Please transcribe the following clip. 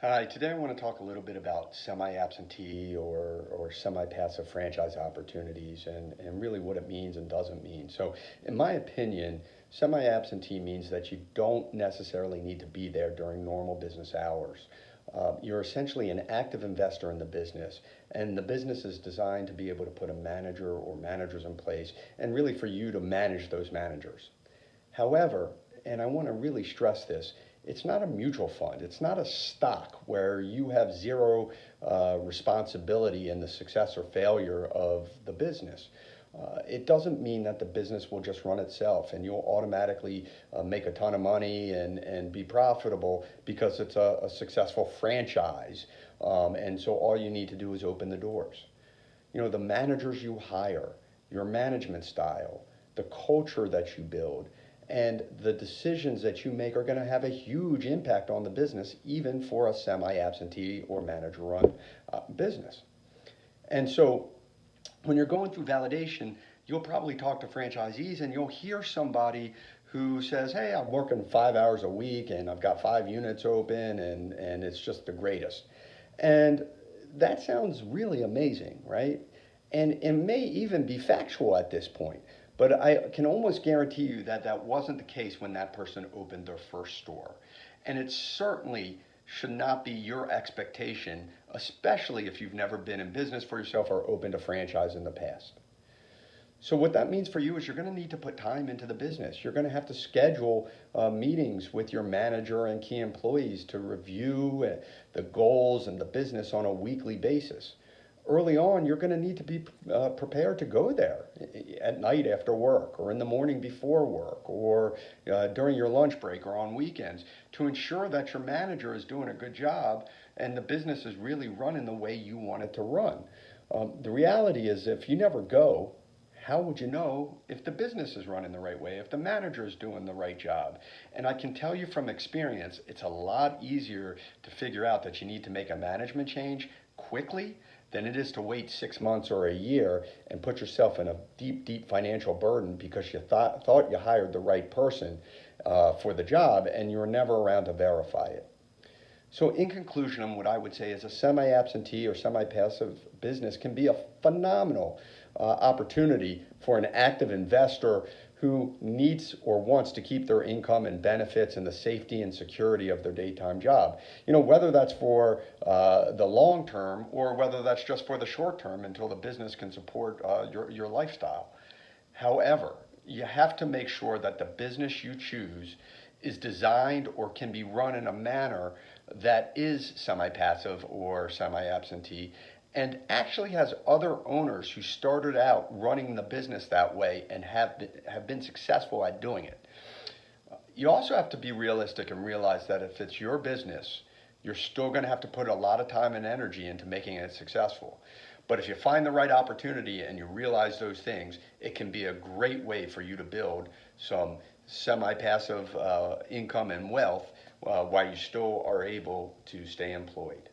Hi, today I want to talk a little bit about semi-absentee or semi-passive franchise opportunities and really what it means and doesn't mean. So, in my opinion, semi-absentee means that you don't necessarily need to be there during normal business hours. You're essentially an active investor in the business, and the business is designed to be able to put a manager or managers in place and really for you to manage those managers. However, and I want to really stress this, it's not a mutual fund. It's not a stock where you have zero responsibility in the success or failure of the business. It doesn't mean that the business will just run itself and you'll automatically make a ton of money and be profitable because it's a successful franchise. And so all you need to do is open the doors. The managers you hire, your management style, the culture that you build, and the decisions that you make are going to have a huge impact on the business, even for a semi absentee or manager run business. And so when you're going through validation, you'll probably talk to franchisees and you'll hear somebody who says, "Hey, I'm working 5 hours a week and I've got 5 units open and it's just the greatest." And that sounds really amazing, right? And it may even be factual at this point. But I can almost guarantee you that that wasn't the case when that person opened their first store. And it certainly should not be your expectation, especially if you've never been in business for yourself or opened a franchise in the past. So what that means for you is you're going to need to put time into the business. You're going to have to schedule meetings with your manager and key employees to review the goals and the business on a weekly basis. Early on, you're going to need to be prepared to go there at night after work or in the morning before work or during your lunch break or on weekends to ensure that your manager is doing a good job and the business is really running the way you want it to run. The reality is if you never go, how would you know if the business is running the right way, if the manager is doing the right job? And I can tell you from experience, it's a lot easier to figure out that you need to make a management change quickly than it is to wait 6 months or a year and put yourself in a deep, deep financial burden because you thought you hired the right person for the job and you were never around to verify it. So, in conclusion, what I would say is a semi absentee or semi passive business can be a phenomenal opportunity for an active investor who needs or wants to keep their income and benefits and the safety and security of their daytime job. Whether that's for the long term or whether that's just for the short term until the business can support your lifestyle. However, you have to make sure that the business you choose is designed or can be run in a manner that is semi-passive or semi-absentee and actually has other owners who started out running the business that way and have been successful at doing it. You also have to be realistic and realize that if it's your business, you're still going to have to put a lot of time and energy into making it successful. But if you find the right opportunity and you realize those things, it can be a great way for you to build some semi-passive income and wealth while you still are able to stay employed.